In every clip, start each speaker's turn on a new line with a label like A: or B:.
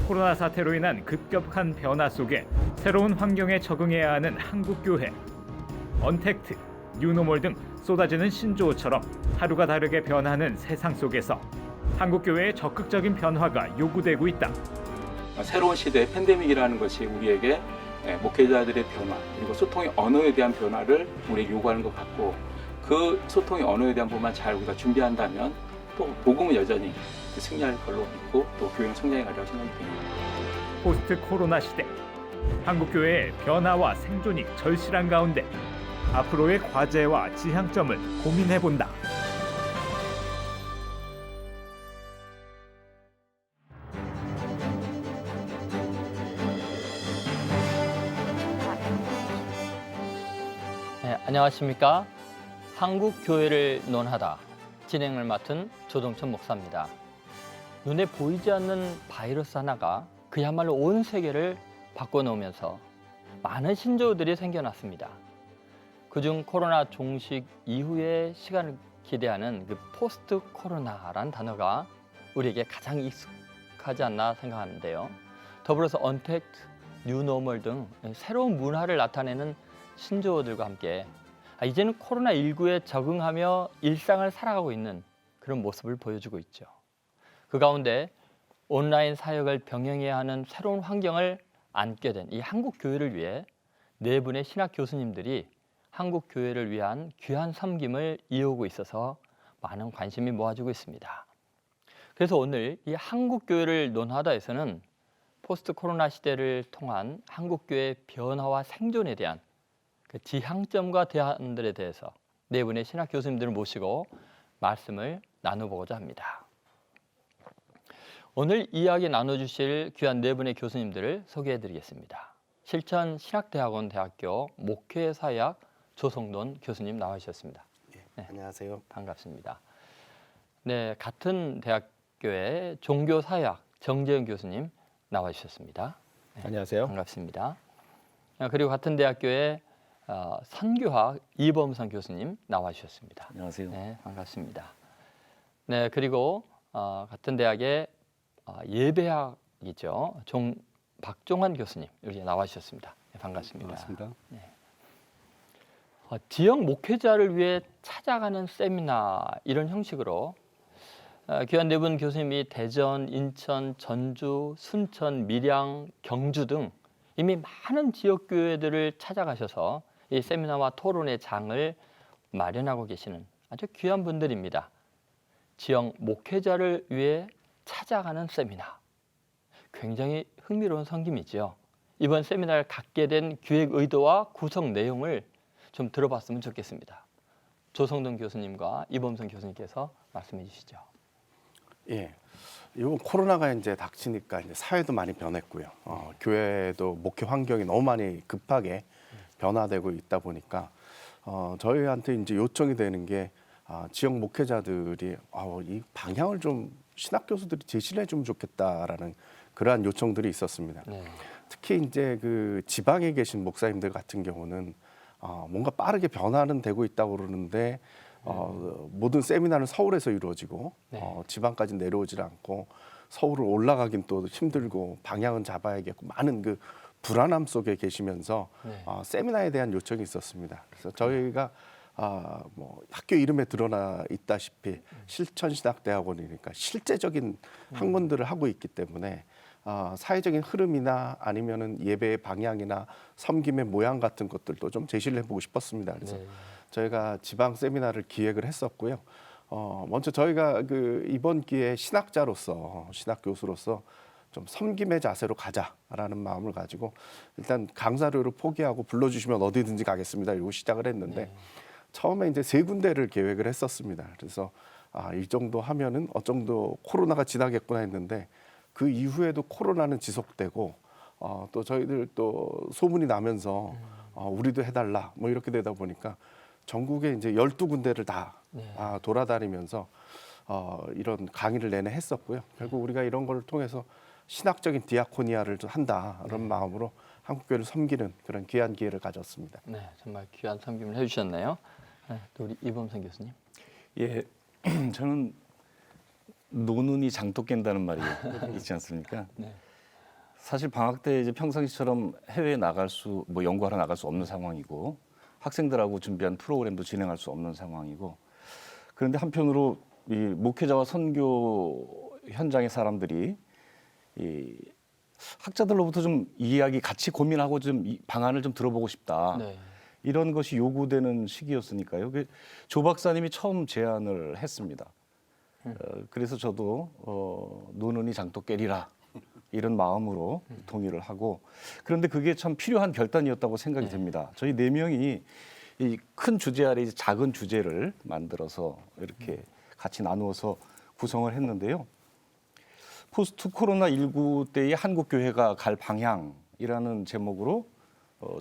A: 코로나 사태로 인한 급격한 변화 속에 새로운 환경에 적응해야 하는 한국교회. 언택트, 뉴노멀 등 쏟아지는 신조어처럼 하루가 다르게 변하는 세상 속에서 한국교회의 적극적인 변화가 요구되고 있다.
B: 새로운 시대의 팬데믹이라는 것이 우리에게 목회자들의 변화 그리고 소통의 언어에 대한 변화를 우리에게 요구하는 것 같고, 그 소통의 언어에 대한 부분만 잘 우리가 준비한다면 또 복음은 여전히 승리할 걸로 믿고 또 교회는 성장해 가리라고 생각합니다.
A: 포스트 코로나 시대, 한국교회의 변화와 생존이 절실한 가운데 앞으로의 과제와 지향점을 고민해본다.
C: 네, 안녕하십니까? 한국교회를 논하다 진행을 맡은 조동천 목사입니다. 눈에 보이지 않는 바이러스 하나가 그야말로 온 세계를 바꿔놓으면서 많은 신조어들이 생겨났습니다. 그중 코로나 종식 이후의 시간을 기대하는 그 포스트 코로나라는 단어가 우리에게 가장 익숙하지 않나 생각하는데요. 더불어서 언택트, 뉴노멀 등 새로운 문화를 나타내는 신조어들과 함께 이제는 코로나19에 적응하며 일상을 살아가고 있는 그런 모습을 보여주고 있죠. 그 가운데 온라인 사역을 병행해야 하는 새로운 환경을 안게 된 이 한국교회를 위해 네 분의 신학 교수님들이 한국교회를 위한 귀한 섬김을 이어오고 있어서 많은 관심이 모아지고 있습니다. 그래서 오늘 이 한국교회를 논하다에서는 포스트 코로나 시대를 통한 한국교회의 변화와 생존에 대한 그 지향점과 대안들에 대해서 네 분의 신학 교수님들을 모시고 말씀을 나눠보고자 합니다. 오늘 이야기 나눠주실 귀한 네 분의 교수님들을 소개해드리겠습니다. 실천 신학대학원 대학교 목회사역 조성돈 교수님 나와주셨습니다.
D: 네, 안녕하세요.
C: 반갑습니다. 네, 같은 대학교의 종교사역 정재영 교수님 나와주셨습니다. 네,
D: 안녕하세요.
C: 반갑습니다. 그리고 같은 대학교의 선교학 이범선 교수님 나와주셨습니다.
D: 안녕하세요.
C: 네, 반갑습니다. 네, 그리고 같은 대학의 예배학이죠. 박종환 교수님 여기 나와주셨습니다. 네, 반갑습니다.
D: 반갑습니다.
C: 네. 지역 목회자를 위해 찾아가는 세미나 이런 형식으로 귀한 네 분 교수님이 대전, 인천, 전주, 순천, 밀양, 경주 등 이미 많은 지역 교회들을 찾아가셔서 이 세미나와 토론의 장을 마련하고 계시는 아주 귀한 분들입니다. 지역 목회자를 위해 찾아가는 세미나. 굉장히 흥미로운 섬김이죠. 이번 세미나를 갖게 된 기획 의도와 구성 내용을 좀 들어봤으면 좋겠습니다. 조성돈 교수님과 이범선 교수님께서 말씀해 주시죠.
D: 예, 이번 코로나가 이제 닥치니까 이제 사회도 많이 변했고요. 교회도 목회 환경이 너무 많이 급하게 변화되고 있다 보니까 저희한테 이제 요청이 되는 게 지역 목회자들이 이 방향을 좀 신학 교수들이 제시를 해주면 좋겠다라는 그러한 요청들이 있었습니다.
C: 네.
D: 특히 이제 그 지방에 계신 목사님들 같은 경우는 뭔가 빠르게 변화는 되고 있다고 그러는데 모든 세미나는 서울에서 이루어지고
C: 네.
D: 지방까지 내려오질 않고 서울을 올라가긴 또 힘들고 방향은 잡아야겠고 많은 그 불안함 속에 계시면서
C: 네.
D: 세미나에 대한 요청이 있었습니다. 그래서 저희가 뭐 학교 이름에 드러나 있다시피 실천신학대학원이니까 실제적인 학문들을 하고 있기 때문에 사회적인 흐름이나 아니면은 예배의 방향이나 섬김의 모양 같은 것들도 좀 제시를 해보고 싶었습니다. 그래서
C: 네.
D: 저희가 지방 세미나를 기획을 했었고요. 먼저 저희가 그 이번 기회에 신학자로서 신학 교수로서 좀 섬김의 자세로 가자라는 마음을 가지고 일단 강사료를 포기하고 불러주시면 어디든지 가겠습니다. 이러고 시작을 했는데 처음에 이제 3군데를 계획을 했었습니다. 그래서 이 정도 하면은 정도 코로나가 지나겠구나 했는데 그 이후에도 코로나는 지속되고 또 저희들 또 소문이 나면서 우리도 해달라 뭐 이렇게 되다 보니까 전국에 이제 12군데를 다 돌아다니면서 이런 강의를 내내 했었고요. 결국 우리가 이런 걸 통해서 신학적인 디아코니아를 좀 한다 이런 마음으로 한국교회를 섬기는 그런 귀한 기회를 가졌습니다.
C: 네, 정말 귀한 섬김을 해주셨네요. 네, 또 우리 이범선 교수님.
E: 예, 저는 노눈이 장독 깬다는 말이 있지 않습니까?
C: 네.
E: 사실 방학 때 이제 평상시처럼 해외에 나갈 수, 뭐 연구하러 나갈 수 없는 상황이고 학생들하고 준비한 프로그램도 진행할 수 없는 상황이고 그런데 한편으로 이 목회자와 선교 현장의 사람들이 이 학자들로부터 좀 이야기 같이 고민하고 좀 이 방안을 좀 들어보고 싶다.
C: 네.
E: 이런 것이 요구되는 시기였으니까요. 조 박사님이 처음 제안을 했습니다. 그래서 저도 노는이 장독 깨리라 이런 마음으로 동의를 하고 그런데 그게 참 필요한 결단이었다고 생각이 됩니다. 저희 4명이 이 큰 주제 아래 이제 작은 주제를 만들어서 이렇게 같이 나누어서 구성을 했는데요. 포스트 코로나 19 때의 한국 교회가 갈 방향이라는 제목으로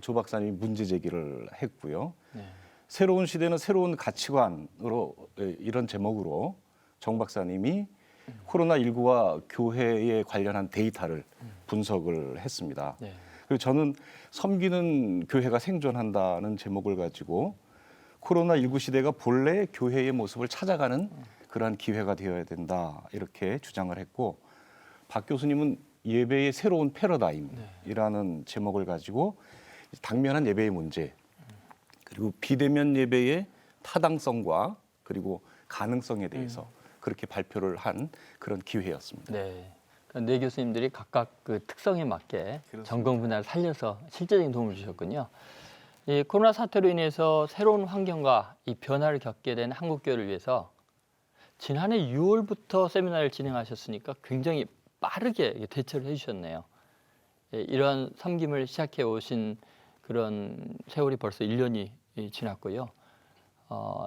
E: 조 박사님이 문제 제기를 했고요.
C: 네.
E: 새로운 시대는 새로운 가치관으로 이런 제목으로 정 박사님이 코로나 19와 교회에 관련한 데이터를 분석을 했습니다.
C: 네.
E: 그리고 저는 섬기는 교회가 생존한다는 제목을 가지고 코로나 19 시대가 본래 교회의 모습을 찾아가는 그러한 기회가 되어야 된다 이렇게 주장을 했고 박 교수님은 예배의 새로운 패러다임이라는 제목을 가지고 당면한 예배의 문제 그리고 비대면 예배의 타당성과 그리고 가능성에 대해서 그렇게 발표를 한 그런 기회였습니다.
C: 네. 그러니까 네 교수님들이 각각 그 특성에 맞게
E: 그렇습니다.
C: 전공 분야를 살려서 실제적인 도움을 주셨군요. 이 코로나 사태로 인해서 새로운 환경과 이 변화를 겪게 된 한국 교회를 위해서 지난해 6월부터 세미나를 진행하셨으니까 굉장히 빠르게 대처를 해주셨네요. 예, 이러한 섬김을 시작해 오신 그런 세월이 벌써 1년이 지났고요.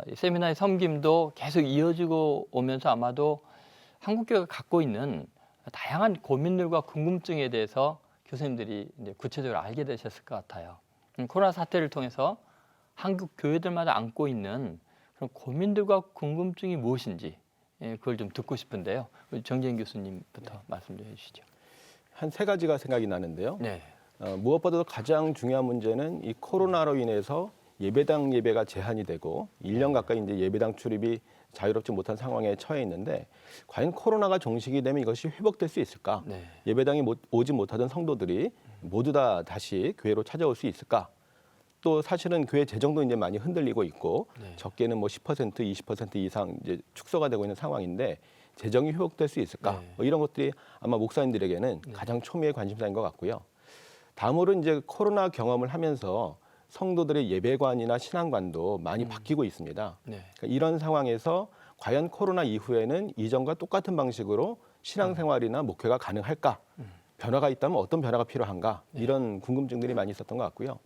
C: 이 세미나의 섬김도 계속 이어지고 오면서 아마도 한국교회가 갖고 있는 다양한 고민들과 궁금증에 대해서 교수님들이 이제 구체적으로 알게 되셨을 것 같아요. 코로나 사태를 통해서 한국 교회들마다 안고 있는 그런 고민들과 궁금증이 무엇인지 그걸 좀 듣고 싶은데요. 정재인 교수님부터 말씀 좀 해주시죠.
F: 한 3가지가 생각이 나는데요.
C: 네.
F: 무엇보다도 가장 중요한 문제는 이 코로나로 인해서 예배당 예배가 제한이 되고 1년 가까이 이제 예배당 출입이 자유롭지 못한 상황에 처해 있는데 과연 코로나가 종식이 되면 이것이 회복될 수 있을까?
C: 네.
F: 예배당에 오지 못하던 성도들이 모두 다 다시 교회로 찾아올 수 있을까? 또 사실은 교회 재정도 이제 많이 흔들리고 있고
C: 네.
F: 적게는 뭐 10%, 20% 이상 이제 축소가 되고 있는 상황인데 재정이 회복될 수 있을까?
C: 네.
F: 뭐 이런 것들이 아마 목사님들에게는 가장 초미의 관심사인 것 같고요. 다음으로 이제 코로나 경험을 하면서 성도들의 예배관이나 신앙관도 많이 바뀌고 있습니다.
C: 네.
F: 그러니까 이런 상황에서 과연 코로나 이후에는 이전과 똑같은 방식으로 신앙생활이나 목회가 가능할까? 변화가 있다면 어떤 변화가 필요한가? 이런 궁금증들이 많이 있었던 것 같고요.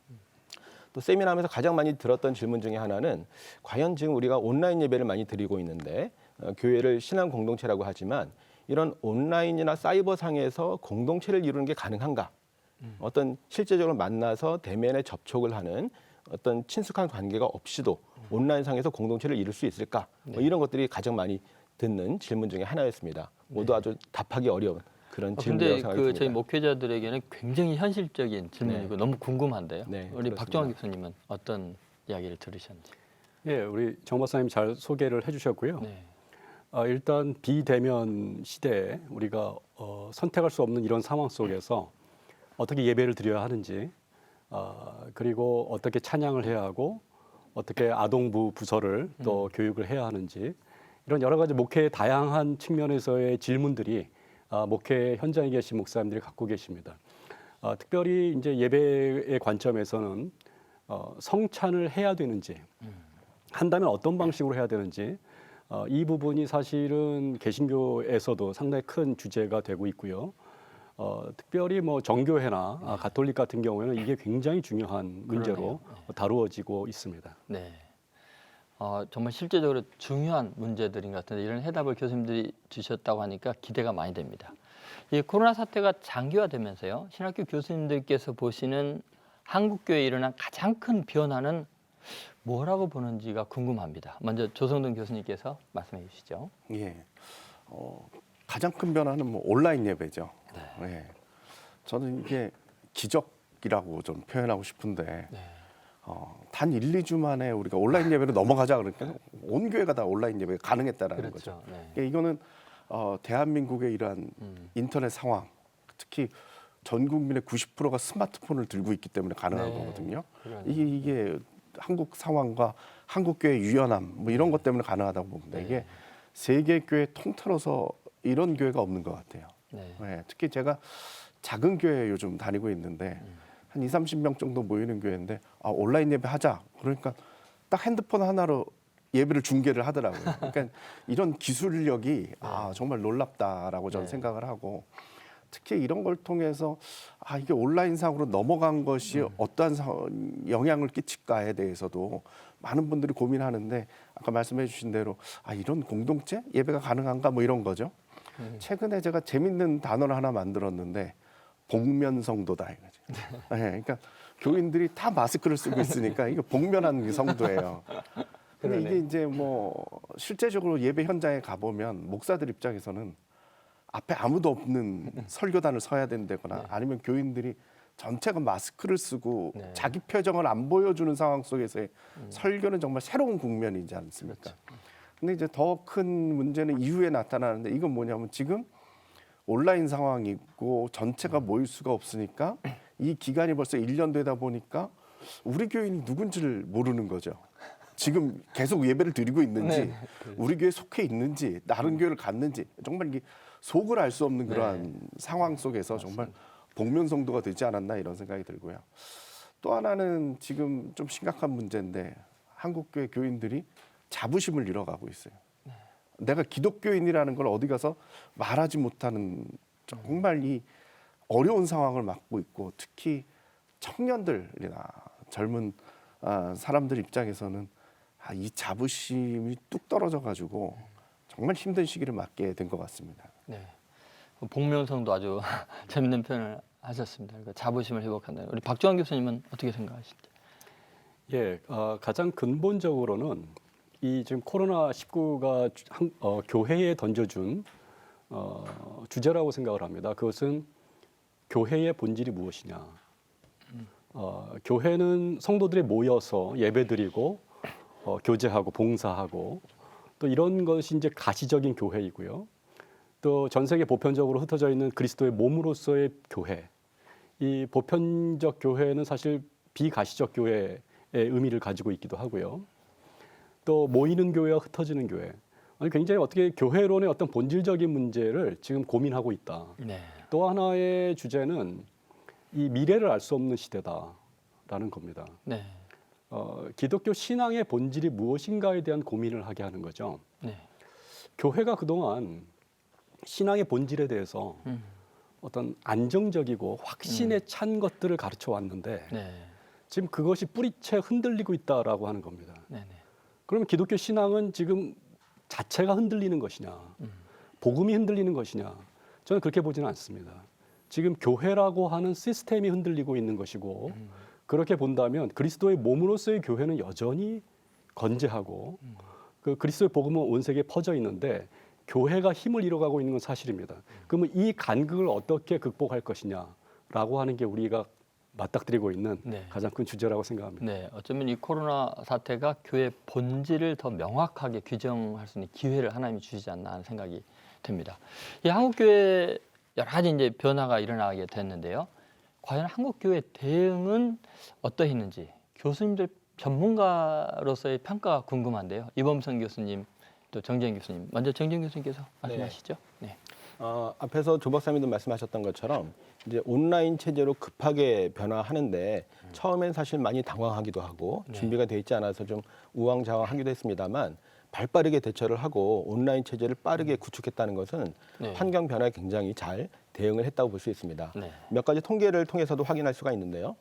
F: 또 세미나하면서 가장 많이 들었던 질문 중에 하나는 과연 지금 우리가 온라인 예배를 많이 드리고 있는데 교회를 신앙 공동체라고 하지만 이런 온라인이나 사이버 상에서 공동체를 이루는 게 가능한가? 어떤 실제적으로 만나서 대면에 접촉을 하는 어떤 친숙한 관계가 없이도 온라인상에서 공동체를 이룰 수 있을까? 뭐 이런 것들이 가장 많이 듣는 질문 중에 하나였습니다. 모두 아주 답하기 어려운 그런 질문이라고
C: 근데
F: 생각이
C: 그
F: 듭니다.
C: 저희 목회자들에게는 굉장히 현실적인 질문이고 너무 궁금한데요.
F: 네,
C: 우리
F: 그렇습니다.
C: 박정환 교수님은 어떤 이야기를 들으셨는지.
G: 예, 우리 정 박사님 잘 소개를 해주셨고요.
C: 네.
G: 일단 비대면 시대에 우리가 선택할 수 없는 이런 상황 속에서 어떻게 예배를 드려야 하는지, 그리고 어떻게 찬양을 해야 하고, 어떻게 아동부 부서를 또 교육을 해야 하는지 이런 여러 가지 목회의 다양한 측면에서의 질문들이 목회 현장에 계신 목사님들이 갖고 계십니다. 특별히 이제 예배의 관점에서는 성찬을 해야 되는지, 한다면 어떤 방식으로 해야 되는지 이 부분이 사실은 개신교에서도 상당히 큰 주제가 되고 있고요. 특별히 뭐 정교회나 가톨릭 같은 경우에는 이게 굉장히 중요한 문제로 다루어지고 있습니다.
C: 네. 정말 실제적으로 중요한 문제들인 것 같은데 이런 해답을 교수님들이 주셨다고 하니까 기대가 많이 됩니다. 이 코로나 사태가 장기화되면서요. 신학교 교수님들께서 보시는 한국교회에 일어난 가장 큰 변화는 뭐라고 보는지가 궁금합니다. 먼저 조성동 교수님께서 말씀해 주시죠.
D: 예. 가장 큰 변화는 뭐 온라인 예배죠. 예. 저는 이게 기적이라고 좀 표현하고 싶은데 단 1, 2주 만에 우리가 온라인 예배로 넘어가자 그러니까 온 교회가 다 온라인 예배가 가능했다라는 거죠.
C: 네.
D: 그러니까 이거는 대한민국의 이러한 인터넷 상황, 특히 전 국민의 90%가 스마트폰을 들고 있기 때문에 가능한
C: 네.
D: 거거든요.
C: 그러네요.
D: 이게 한국 상황과 한국교회의 유연함 뭐 이런 것 때문에 가능하다고 봅니다. 이게 세계 교회 통틀어서 이런 교회가 없는 것 같아요.
C: 네.
D: 네, 특히 제가 작은 교회 요즘 다니고 있는데 한 20-30명 정도 모이는 교회인데 온라인 예배 하자. 그러니까 딱 핸드폰 하나로 예배를 중계를 하더라고요. 그러니까 이런 기술력이 정말 놀랍다라고 저는 생각을 하고 특히 이런 걸 통해서 이게 온라인상으로 넘어간 것이 어떠한 영향을 끼칠까에 대해서도 많은 분들이 고민하는데 아까 말씀해 주신 대로 이런 공동체 예배가 가능한가 뭐 이런 거죠. 최근에 제가 재밌는 단어를 하나 만들었는데 복면성도다 이거죠. 네, 그러니까 교인들이 다 마스크를 쓰고 있으니까 이게 복면한 성도예요. 근데 이게 이제 뭐 실제적으로 예배 현장에 가보면 목사들 입장에서는 앞에 아무도 없는 설교단을 서야 된다거나 아니면 교인들이 전체가 마스크를 쓰고 자기 표정을 안 보여주는 상황 속에서의 설교는 정말 새로운 국면이지 않습니까? 근데 이제 더 큰 문제는 이후에 나타나는데 이건 뭐냐면 지금 온라인 상황이고 전체가 모일 수가 없으니까 이 기간이 벌써 1년 되다 보니까 우리 교인이 누군지를 모르는 거죠. 지금 계속 예배를 드리고 있는지 우리 교회에 속해 있는지 다른 교회를 갔는지 정말 이게 속을 알 수 없는 그러한 상황 속에서 정말 복면성도가 되지 않았나 이런 생각이 들고요. 또 하나는 지금 좀 심각한 문제인데 한국교회 교인들이 자부심을 잃어가고 있어요. 내가 기독교인이라는 걸 어디 가서 말하지 못하는 정말 이 어려운 상황을 맞고 있고 특히 청년들이나 젊은 사람들 입장에서는 이 자부심이 뚝 떨어져가지고 정말 힘든 시기를 맞게 된 것 같습니다.
C: 네. 복면성도 아주 재밌는 표현을 하셨습니다. 그러니까 자부심을 회복한다. 우리 박주환 교수님은 어떻게 생각하시죠?
G: 예, 가장 근본적으로는 이 지금 코로나19가 교회에 던져준 주제라고 생각을 합니다. 그것은 교회의 본질이 무엇이냐. 교회는 성도들이 모여서 예배드리고 교제하고 봉사하고 또 이런 것이 이제 가시적인 교회이고요. 또 전 세계 보편적으로 흩어져 있는 그리스도의 몸으로서의 교회. 이 보편적 교회는 사실 비가시적 교회의 의미를 가지고 있기도 하고요. 또 모이는 교회와 흩어지는 교회. 굉장히 어떻게 교회론의 어떤 본질적인 문제를 지금 고민하고 있다.
C: 네.
G: 또 하나의 주제는 이 미래를 알 수 없는 시대다라는 겁니다.
C: 네.
G: 기독교 신앙의 본질이 무엇인가에 대한 고민을 하게 하는 거죠.
C: 네.
G: 교회가 그동안 신앙의 본질에 대해서 어떤 안정적이고 확신에 찬 것들을 가르쳐 왔는데
C: 네.
G: 지금 그것이 뿌리채 흔들리고 있다라고 하는 겁니다.
C: 네. 네.
G: 그러면 기독교 신앙은 지금 자체가 흔들리는 것이냐, 복음이 흔들리는 것이냐, 저는 그렇게 보지는 않습니다. 지금 교회라고 하는 시스템이 흔들리고 있는 것이고 그렇게 본다면 그리스도의 몸으로서의 교회는 여전히 건재하고 그 그리스도의 복음은 온 세계에 퍼져 있는데 교회가 힘을 잃어가고 있는 건 사실입니다. 그러면 이 간극을 어떻게 극복할 것이냐라고 하는 게 우리가 맞닥뜨리고 있는
C: 네.
G: 가장 큰 주제라고 생각합니다.
C: 네, 어쩌면 이 코로나 사태가 교회 본질을 더 명확하게 규정할 수 있는 기회를 하나님이 주시지 않나 하는 생각이 듭니다. 이 한국 교회 여러 가지 이제 변화가 일어나게 됐는데요. 과연 한국 교회 대응은 어떠했는지 교수님들 전문가로서의 평가가 궁금한데요. 이범선 교수님 또 정재현 교수님, 먼저 정재현 교수님께서 말씀하시죠. 네.
F: 앞에서 조 박사님도 말씀하셨던 것처럼 이제 온라인 체제로 급하게 변화하는데 처음엔 사실 많이 당황하기도 하고 준비가 돼 있지 않아서 좀 우왕좌왕하기도 했습니다만 발빠르게 대처를 하고 온라인 체제를 빠르게 구축했다는 것은 환경 변화에 굉장히 잘 대응을 했다고 볼 수 있습니다.
C: 네.
F: 몇 가지 통계를 통해서도 확인할 수가 있는데요.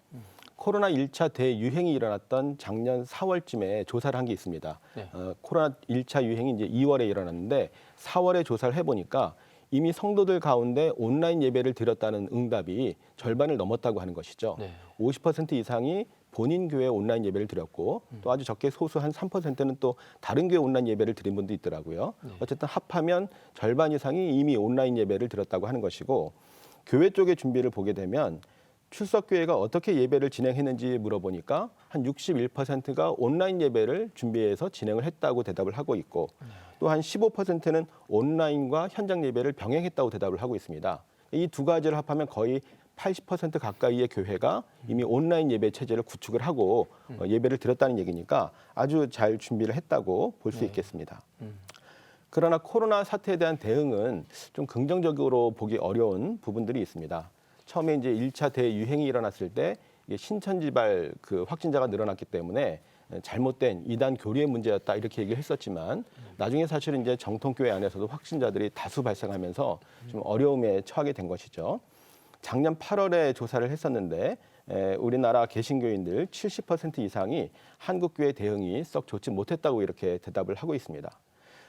F: 코로나 1차 대유행이 일어났던 작년 4월쯤에 조사를 한 게 있습니다.
C: 네.
F: 코로나 1차 유행이 이제 2월에 일어났는데 4월에 조사를 해보니까 이미 성도들 가운데 온라인 예배를 드렸다는 응답이 절반을 넘었다고 하는 것이죠.
C: 네.
F: 50% 이상이 본인 교회 온라인 예배를 드렸고 또 아주 적게 소수 한 3%는 또 다른 교회 온라인 예배를 드린 분도 있더라고요. 어쨌든 합하면 절반 이상이 이미 온라인 예배를 드렸다고 하는 것이고 교회 쪽의 준비를 보게 되면 출석교회가 어떻게 예배를 진행했는지 물어보니까 한 61%가 온라인 예배를 준비해서 진행을 했다고 대답을 하고 있고 또 한 15%는 온라인과 현장 예배를 병행했다고 대답을 하고 있습니다. 이 두 가지를 합하면 거의 80% 가까이의 교회가 이미 온라인 예배 체제를 구축을 하고 예배를 드렸다는 얘기니까 아주 잘 준비를 했다고 볼 수 있겠습니다. 그러나 코로나 사태에 대한 대응은 좀 긍정적으로 보기 어려운 부분들이 있습니다. 처음에 이제 1차 대유행이 일어났을 때 이게 신천지발 그 확진자가 늘어났기 때문에 잘못된 이단 교리의 문제였다 이렇게 얘기를 했었지만 나중에 사실은 이제 정통교회 안에서도 확진자들이 다수 발생하면서 좀 어려움에 처하게 된 것이죠. 작년 8월에 조사를 했었는데 우리나라 개신교인들 70% 이상이 한국교회 대응이 썩 좋지 못했다고 이렇게 대답을 하고 있습니다.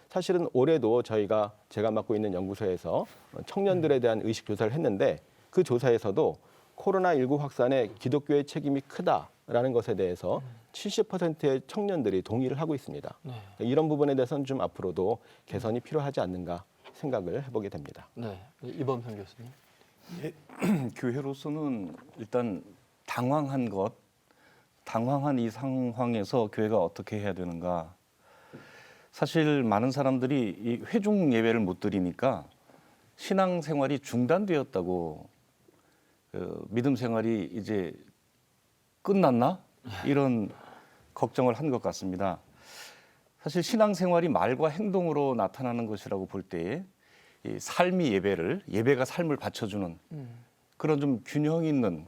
F: 사실은 올해도 제가 맡고 있는 연구소에서 청년들에 대한 의식 조사를 했는데 그 조사에서도 코로나19 확산에 기독교의 책임이 크다라는 것에 대해서 70%의 청년들이 동의를 하고 있습니다. 이런 부분에 대해서는 좀 앞으로도 개선이 필요하지 않는가 생각을 해보게 됩니다.
C: 네, 이범선 교수님.
E: 교회로서는 일단 당황한 이 상황에서 교회가 어떻게 해야 되는가. 사실 많은 사람들이 이 회중 예배를 못 드리니까 신앙 생활이 중단되었다고 믿음 생활이 이제 끝났나? 이런 걱정을 한 것 같습니다. 사실 신앙 생활이 말과 행동으로 나타나는 것이라고 볼 때 이 삶이 예배가 삶을 받쳐주는 그런 좀 균형 있는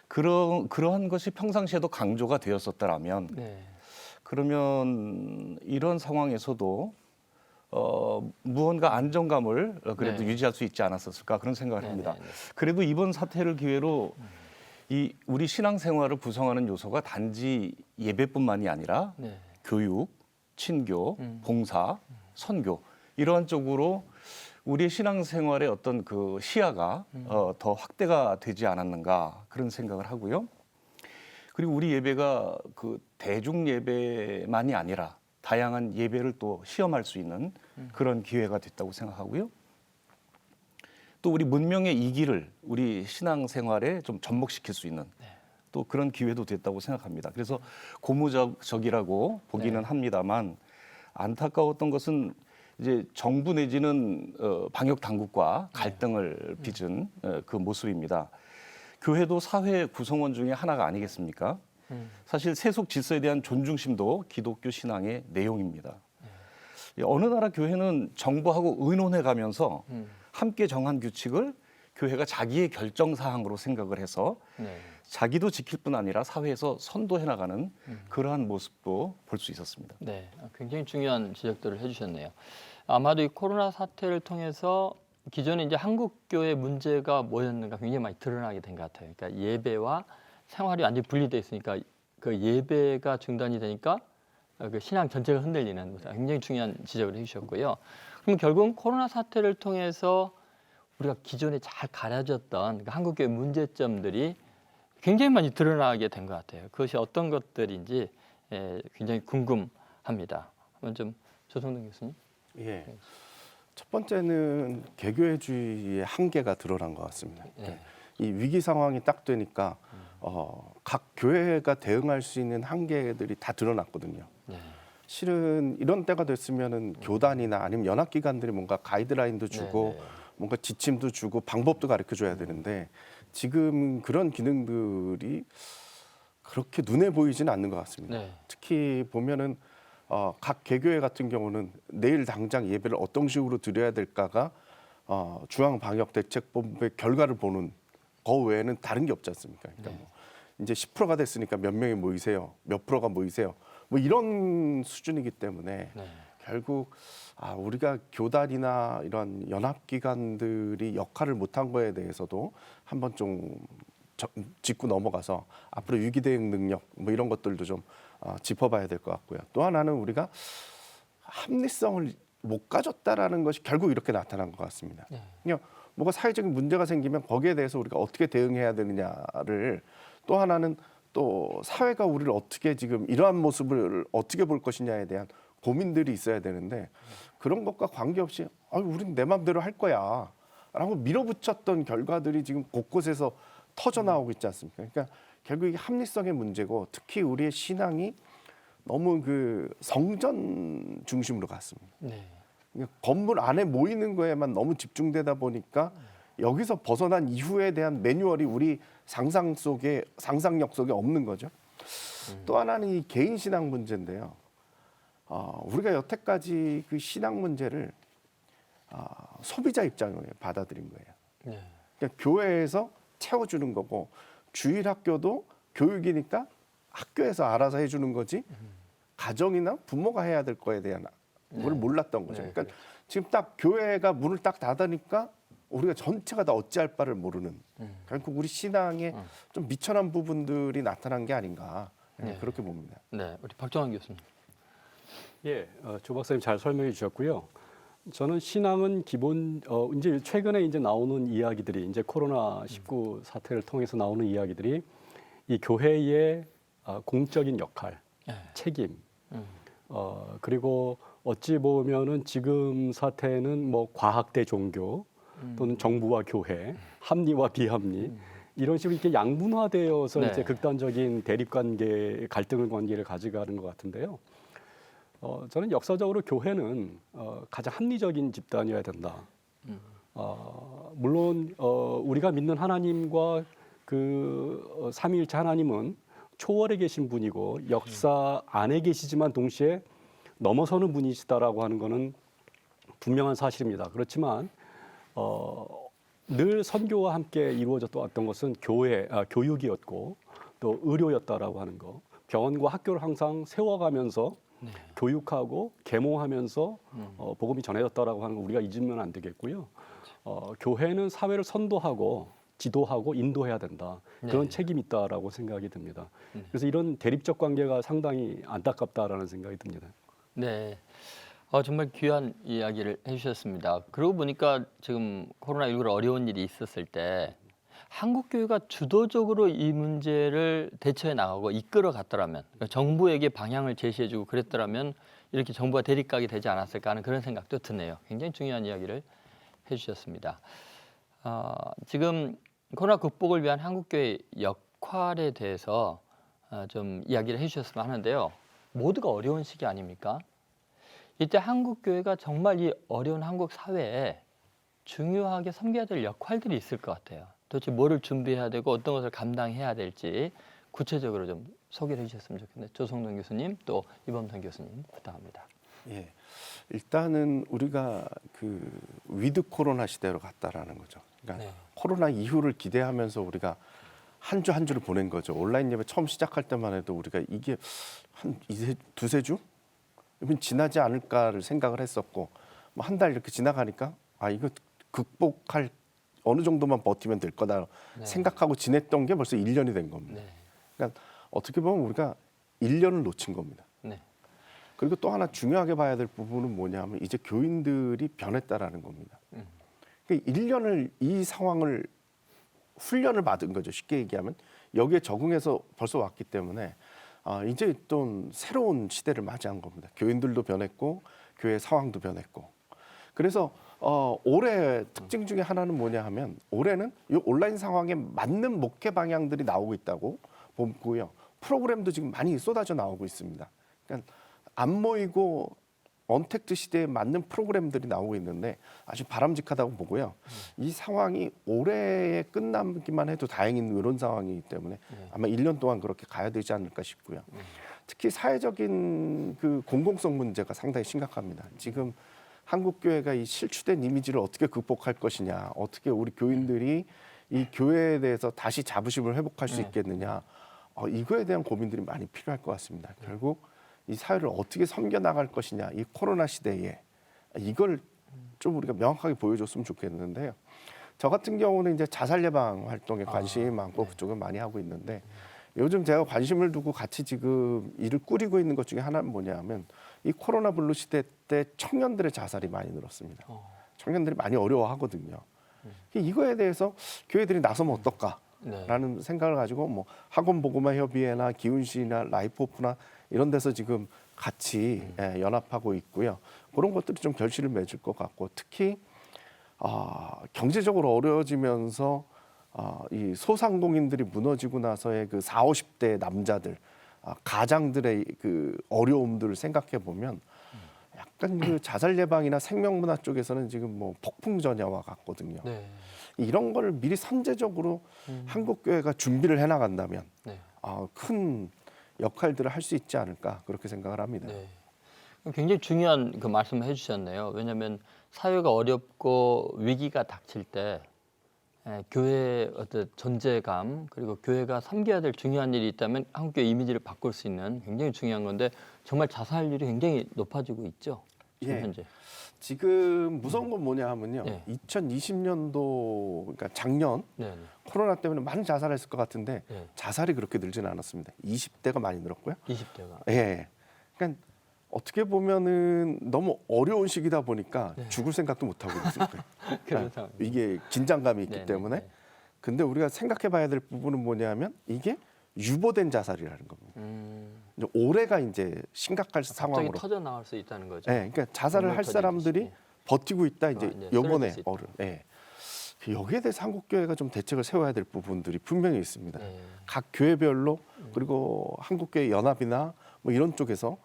E: 그러한 것이 평상시에도 강조가 되었었다라면
C: 네.
E: 그러면 이런 상황에서도 무언가 안정감을 그래도
C: 네.
E: 유지할 수 있지 않았었을까 그런 생각을
C: 네,
E: 합니다.
C: 네, 네.
E: 그래도 이번 사태를 기회로 이 우리 신앙생활을 구성하는 요소가 단지 예배뿐만이 아니라
C: 네.
E: 교육, 친교, 봉사, 선교 이러한 쪽으로 우리의 신앙생활의 어떤 그 시야가 더 확대가 되지 않았는가 그런 생각을 하고요. 그리고 우리 예배가 그 대중 예배만이 아니라 다양한 예배를 또 시험할 수 있는 그런 기회가 됐다고 생각하고요. 또 우리 문명의 이기를 우리 신앙생활에 좀 접목시킬 수 있는 또 그런 기회도 됐다고 생각합니다. 그래서 고무적이라고 보기는
C: 네.
E: 합니다만 안타까웠던 것은 이제 정부 내지는 방역 당국과 갈등을 빚은 그 모습입니다. 교회도 사회 구성원 중에 하나가 아니겠습니까? 사실 세속 질서에 대한 존중심도 기독교 신앙의 내용입니다. 어느 나라 교회는 정부하고 의논해 가면서 함께 정한 규칙을 교회가 자기의 결정 사항으로 생각을 해서
C: 네.
E: 자기도 지킬 뿐 아니라 사회에서 선도해 나가는 그러한 모습도 볼 수 있었습니다.
C: 네, 굉장히 중요한 지적들을 해주셨네요. 아마도 이 코로나 사태를 통해서 기존에 이제 한국 교회 문제가 뭐였는가 굉장히 많이 드러나게 된 것 같아요. 그러니까 예배와 생활이 완전히 분리돼 있으니까 그 예배가 중단이 되니까 그 신앙 전체가 흔들리는 굉장히 중요한 지적을 해주셨고요. 그럼 결국은 코로나 사태를 통해서 우리가 기존에 잘 가려졌던 그 한국 교회 문제점들이 굉장히 많이 드러나게 된 것 같아요. 그것이 어떤 것들인지 굉장히 궁금합니다. 한번 좀 조성동 교수님.
D: 예. 첫 번째는 개교회주의의 한계가 드러난 것 같습니다.
C: 네.
D: 이 위기 상황이 딱 되니까 각 교회가 대응할 수 있는 한계들이 다 드러났거든요.
C: 네.
D: 실은 이런 때가 됐으면은 교단이나 아니면 연합기관들이 뭔가 가이드라인도 주고
C: 네, 네.
D: 뭔가 지침도 주고 방법도 가르쳐 줘야 되는데 지금 그런 기능들이 그렇게 눈에 보이지는 않는 것 같습니다.
C: 네.
D: 특히 보면은 각 개교회 같은 경우는 내일 당장 예배를 어떤 식으로 드려야 될까가 중앙방역대책본부의 결과를 보는 거 외에는 다른 게 없지 않습니까? 그러니까 뭐 이제 10%가 됐으니까 몇 명이 모이세요, 몇 프로가 모이세요, 뭐 이런 수준이기 때문에
C: 네.
D: 결국 우리가 교단이나 이런 연합기관들이 역할을 못한 거에 대해서도 한번 좀 짚고 넘어가서 앞으로 위기 대응 능력 뭐 이런 것들도 좀 짚어봐야 될 것 같고요. 또 하나는 우리가 합리성을 못 가졌다라는 것이 결국 이렇게 나타난 것 같습니다. 그냥 뭐가 사회적인 문제가 생기면 거기에 대해서 우리가 어떻게 대응해야 되느냐를 또 하나는 또 사회가 우리를 어떻게 지금 이러한 모습을 어떻게 볼 것이냐에 대한 고민들이 있어야 되는데 그런 것과 관계없이 우린 내 마음대로 할 거야 라고 밀어붙였던 결과들이 지금 곳곳에서 터져 나오고 있지 않습니까? 그러니까 결국 이게 합리성의 문제고 특히 우리의 신앙이 너무 그 성전 중심으로 갔습니다.
C: 네.
D: 그러니까 건물 안에 모이는 거에만 너무 집중되다 보니까 여기서 벗어난 이후에 대한 매뉴얼이 우리 상상력 속에 없는 거죠. 또 하나는 이 개인 신앙 문제인데요. 우리가 여태까지 그 신앙 문제를 소비자 입장을 받아들인 거예요.
C: 네.
D: 그러니까 교회에서 채워주는 거고 주일 학교도 교육이니까 학교에서 알아서 해주는 거지 가정이나 부모가 해야 될 거에 대한 걸 몰랐던 거죠.
C: 네,
D: 그러니까 지금 딱 교회가 문을 딱 닫으니까 우리가 전체가 다 어찌할 바를 모르는 결국 우리 신앙에 좀 미천한 부분들이 나타난 게 아닌가 그렇게 봅니다.
C: 네, 우리 박정환 교수님.
G: 예, 조 박사님 잘 설명해 주셨고요. 저는 신앙은 기본 이제 최근에 이제 나오는 이야기들이 이제 코로나19 사태를 통해서 나오는 이야기들이 이 교회의 공적인 역할,
C: 네.
G: 책임, 그리고 어찌 보면은 지금 사태는 뭐 과학 대 종교 또는 정부와 교회, 합리와 비합리 이런 식으로 이렇게 양분화되어서
C: 네.
G: 이제 극단적인 대립 관계, 갈등 관계를 가져가는 것 같은데요. 저는 역사적으로 교회는 가장 합리적인 집단이어야 된다. 물론 우리가 믿는 하나님과 그 삼위일체 하나님은 초월에 계신 분이고 역사 안에 계시지만 동시에 넘어서는 분이시다라고 하는 것은 분명한 사실입니다. 그렇지만 늘 선교와 함께 이루어졌던 어떤 것은 교육이었고 또 의료였다라고 하는 거. 병원과 학교를 항상 세워가면서
C: 네.
G: 교육하고 계몽하면서 복음이 전해졌다라고 하는 거 우리가 잊으면 안 되겠고요. 교회는 사회를 선도하고 지도하고 인도해야 된다. 그런
C: 네.
G: 책임이 있다라고 생각이 듭니다. 그래서 이런 대립적 관계가 상당히 안타깝다라는 생각이 듭니다.
C: 네. 정말 귀한 이야기를 해주셨습니다. 그러고 보니까 지금 코로나19로 어려운 일이 있었을 때 한국 교회가 주도적으로 이 문제를 대처해 나가고 이끌어 갔더라면, 그러니까 정부에게 방향을 제시해주고 그랬더라면 이렇게 정부가 대립각이 되지 않았을까 하는 그런 생각도 드네요. 굉장히 중요한 이야기를 해주셨습니다. 지금 코로나 극복을 위한 한국 교회의 역할에 대해서 좀 이야기를 해주셨으면 하는데요. 모두가 어려운 시기 아닙니까? 이때 한국 교회가 정말 이 어려운 한국 사회에 중요하게 섬겨야 될 역할들이 있을 것 같아요. 도대체 뭐를 준비해야 되고 어떤 것을 감당해야 될지 구체적으로 좀 소개를 해주셨으면 좋겠네요. 조성동 교수님 또 이범선 교수님 부탁합니다.
D: 예, 일단은 우리가 그 위드 코로나 시대로 갔다라는 거죠. 그러니까
C: 네.
D: 코로나 이후를 기대하면서 우리가 한 주 한 주를 보낸 거죠. 온라인 예배 처음 시작할 때만 해도 우리가 이게 한 두세 주? 이건 지나지 않을까를 생각을 했었고 뭐 한 달 이렇게 지나가니까 이거 극복할 어느 정도만 버티면 될 거다 생각하고 지냈던 게 벌써 1년이 된 겁니다.
C: 네.
D: 그러니까 어떻게 보면 우리가 1년을 놓친 겁니다.
C: 네.
D: 그리고 또 하나 중요하게 봐야 될 부분은 뭐냐면 이제 교인들이 변했다라는 겁니다. 그러니까 1년을 이 상황을 훈련을 받은 거죠. 쉽게 얘기하면 여기에 적응해서 벌써 왔기 때문에 이제 또 새로운 시대를 맞이한 겁니다. 교인들도 변했고 교회 상황도 변했고 그래서 올해 특징 중에 하나는 뭐냐 하면 올해는 이 온라인 상황에 맞는 목회 방향들이 나오고 있다고 보고요. 프로그램도 지금 많이 쏟아져 나오고 있습니다. 그러니까 안 모이고 언택트 시대에 맞는 프로그램들이 나오고 있는데 아주 바람직하다고 보고요. 이 상황이 올해에 끝나기만 해도 다행인 이런 상황이기 때문에 아마 1년 동안 그렇게 가야 되지 않을까 싶고요. 특히 사회적인 그 공공성 문제가 상당히 심각합니다. 지금 한국 교회가 이 실추된 이미지를 어떻게 극복할 것이냐, 어떻게 우리 교인들이 이 교회에 대해서 다시 자부심을 회복할 수 있겠느냐, 이거에 대한 고민들이 많이 필요할 것 같습니다. 결국 이 사회를 어떻게 섬겨 나갈 것이냐, 이 코로나 시대에 이걸 좀 우리가 명확하게 보여줬으면 좋겠는데요. 저 같은 경우는 이제 자살 예방 활동에 관심이 많고 그쪽을 많이 하고 있는데 요즘 제가 관심을 두고 같이 지금 일을 꾸리고 있는 것 중에 하나는 뭐냐면 이 코로나 블루 시대 때 청년들의 자살이 많이 늘었습니다. 청년들이 많이 어려워하거든요. 이거에 대해서 교회들이 나서면 어떨까라는 생각을 가지고 뭐 학원 보고마 협의회나 기운시나 라이프오프나 이런 데서 지금 같이 연합하고 있고요. 그런 것들이 좀 결실을 맺을 것 같고 특히 경제적으로 어려워지면서 이 소상공인들이 무너지고 나서의 그 40, 50대 남자들 가장들의 그 어려움들을 생각해 보면 약간 그 자살 예방이나 생명문화 쪽에서는 지금 뭐 폭풍 전야와 같거든요.
C: 네.
D: 이런 걸 미리 선제적으로 한국 교회가 준비를 해나간다면
C: 네.
D: 큰 역할들을 할 수 있지 않을까 그렇게 생각을 합니다.
C: 네. 굉장히 중요한 그 말씀을 해주셨네요. 왜냐하면 사회가 어렵고 위기가 닥칠 때 교회의 어떤 존재감 그리고 교회가 섬겨야 될 중요한 일이 있다면 한국교회 이미지를 바꿀 수 있는 굉장히 중요한 건데 정말 자살률이 굉장히 높아지고 있죠. 지금
D: 예.
C: 현재.
D: 지금 무서운 건 뭐냐 하면요.
C: 네.
D: 2020년도 그러니까 작년
C: 네.
D: 코로나 때문에 많은 자살했을 것 같은데
C: 네.
D: 자살이 그렇게 늘지는 않았습니다. 20대가 많이 늘었고요.
C: 20대가.
D: 예. 그러니까 어떻게 보면은 너무 어려운 시기다 보니까
C: 네.
D: 죽을 생각도 못 하고 있습니다.
C: 그런 상황.
D: 이게 긴장감이 있기
C: 네,
D: 때문에.
C: 네.
D: 근데 우리가 생각해 봐야 될 부분은 뭐냐면 이게 유보된 자살이라는 겁니다. 이제 올해가 이제 심각할
C: 갑자기
D: 상황으로.
C: 터져 나올 수 있다는 거죠.
D: 예. 그러니까 자살을 할
C: 터지듯이.
D: 사람들이 버티고 있다 이제
C: 이제
D: 요번에
C: 쓰러질 수 있다.
D: 어른. 예. 여기에 대해서 한국 교회가 좀 대책을 세워야 될 부분들이 분명히 있습니다.
C: 네.
D: 각 교회별로 그리고 한국 교회 연합이나 뭐 이런 쪽에서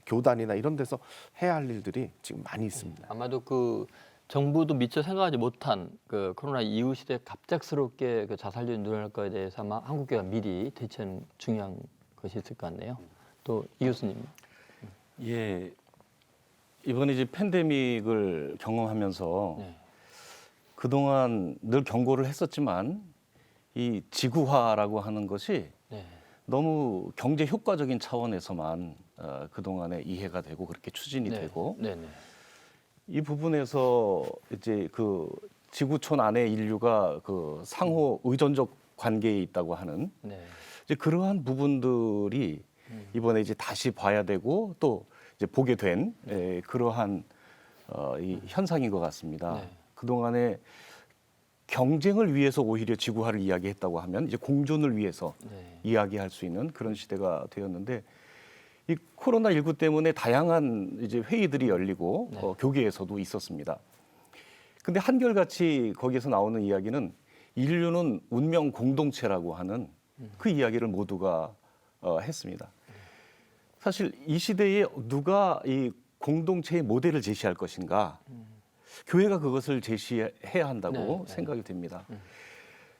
D: 교단이나 이런 데서 해야 할 일들이 지금 많이 있습니다.
C: 아마도 그 정부도 미처 생각하지 못한 그 코로나 이후 시대에 갑작스럽게 그 자살률이 늘어날 거에 대해서 아마 한국교회가 미리 대처하는 중요한 것이 있을 것 같네요. 또 이 교수님.
E: 예, 이번에 이제 팬데믹을 경험하면서
C: 네.
E: 그동안 늘 경고를 했었지만 이 지구화라고 하는 것이
C: 네.
E: 너무 경제 효과적인 차원에서만 그동안에 이해가 되고 그렇게 추진이
C: 네.
E: 되고
C: 네. 네.
E: 이 부분에서 이제 그 지구촌 안에 인류가 그 상호 의존적 관계에 있다고 하는
C: 네.
E: 이제 그러한 부분들이 이번에 이제 다시 봐야 되고 또 이제 보게 된 그러한 이 현상인 것 같습니다.
C: 네.
E: 그동안에 경쟁을 위해서 오히려 지구화를 이야기했다고 하면 이제 공존을 위해서
C: 네.
E: 이야기할 수 있는 그런 시대가 되었는데 이 코로나19 때문에 다양한 이제 회의들이 열리고
C: 네.
E: 교계에서도 있었습니다. 근데 한결같이 거기에서 나오는 이야기는 인류는 운명 공동체라고 하는 그 이야기를 모두가 했습니다. 사실 이 시대에 누가 이 공동체의 모델을 제시할 것인가? 교회가 그것을 제시해야 한다고
C: 네, 네.
E: 생각이 됩니다.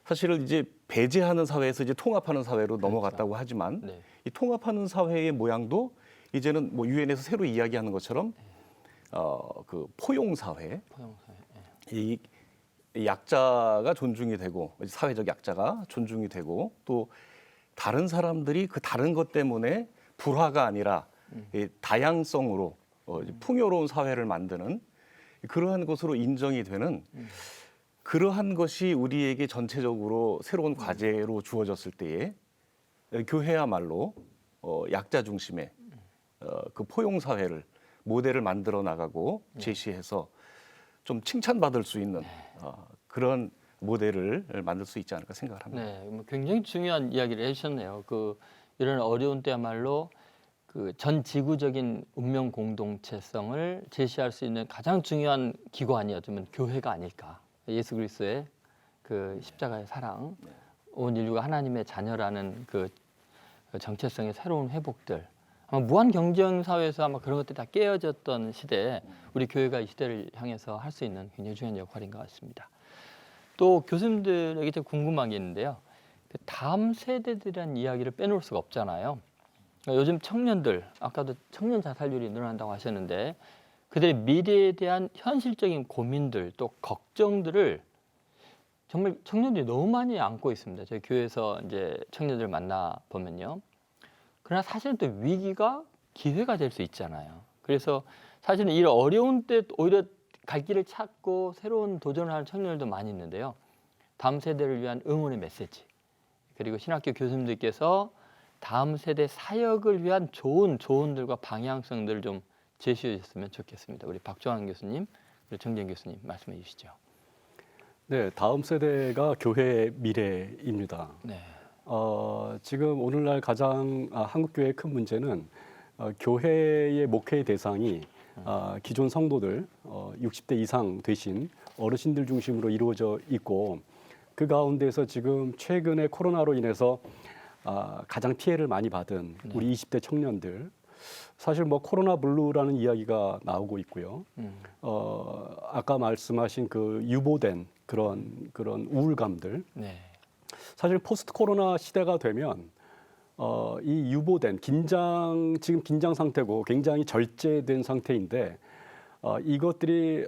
E: 사실은 이제 배제하는 사회에서 이제 통합하는 사회로
C: 그렇죠.
E: 넘어갔다고 하지만
C: 네.
E: 이 통합하는 사회의 모양도 이제는 뭐 유엔에서 새로 이야기하는 것처럼 그 포용 사회,
C: 포용사회.
E: 이 약자가 존중이 되고 사회적 약자가 존중이 되고 또 다른 사람들이 그 다른 것 때문에 불화가 아니라 이 다양성으로 이제 풍요로운 사회를 만드는 그러한 것으로 인정이 되는 그러한 것이 우리에게 전체적으로 새로운 과제로 주어졌을 때에 교회야말로 약자 중심의 그 포용 사회를 모델을 만들어 나가고 제시해서 좀 칭찬받을 수 있는 그런 모델을 만들 수 있지 않을까 생각을 합니다.
C: 네, 뭐 굉장히 중요한 이야기를 해주셨네요. 그 이런 어려운 때야말로 그 전 지구적인 운명 공동체성을 제시할 수 있는 가장 중요한 기관이 어쩌면 교회가 아닐까. 예수 그리스도의 그 십자가의 사랑, 온 인류가 하나님의 자녀라는 그 정체성의 새로운 회복들. 아마 무한 경쟁 사회에서 아마 그런 것들이 다 깨어졌던 시대에 우리 교회가 이 시대를 향해서 할 수 있는 굉장히 중요한 역할인 것 같습니다. 또 교수님들에게 좀 궁금한 게 있는데요. 그 다음 세대들이라는 이야기를 빼놓을 수가 없잖아요. 그러니까 요즘 청년들, 아까도 청년 자살률이 늘어난다고 하셨는데 그들의 미래에 대한 현실적인 고민들 또 걱정들을 정말 청년들이 너무 많이 안고 있습니다. 저희 교회에서 이제 청년들 만나 보면요. 그러나 사실은 또 위기가 기회가 될 수 있잖아요. 그래서 사실은 이런 어려운 때 오히려 갈 길을 찾고 새로운 도전을 하는 청년들도 많이 있는데요. 다음 세대를 위한 응원의 메시지 그리고 신학교 교수님들께서 다음 세대 사역을 위한 좋은 조언들과 방향성들을 좀 제시해 주셨으면 좋겠습니다. 우리 박종환 교수님, 그리고 정재인 교수님 말씀해 주시죠.
G: 네, 다음 세대가 교회의 미래입니다.
C: 네.
G: 지금 오늘날 가장 한국교회의 큰 문제는 교회의 목회의 대상이 기존 성도들 60대 이상 되신 어르신들 중심으로 이루어져 있고 그 가운데서 지금 최근에 코로나로 인해서 가장 피해를 많이 받은 우리 20대 청년들 사실 뭐 코로나 블루라는 이야기가 나오고 있고요. 아까 말씀하신 그 유보된 그런 우울감들.
C: 네.
G: 사실 포스트 코로나 시대가 되면 이 유보된 지금 긴장 상태고 굉장히 절제된 상태인데 이것들이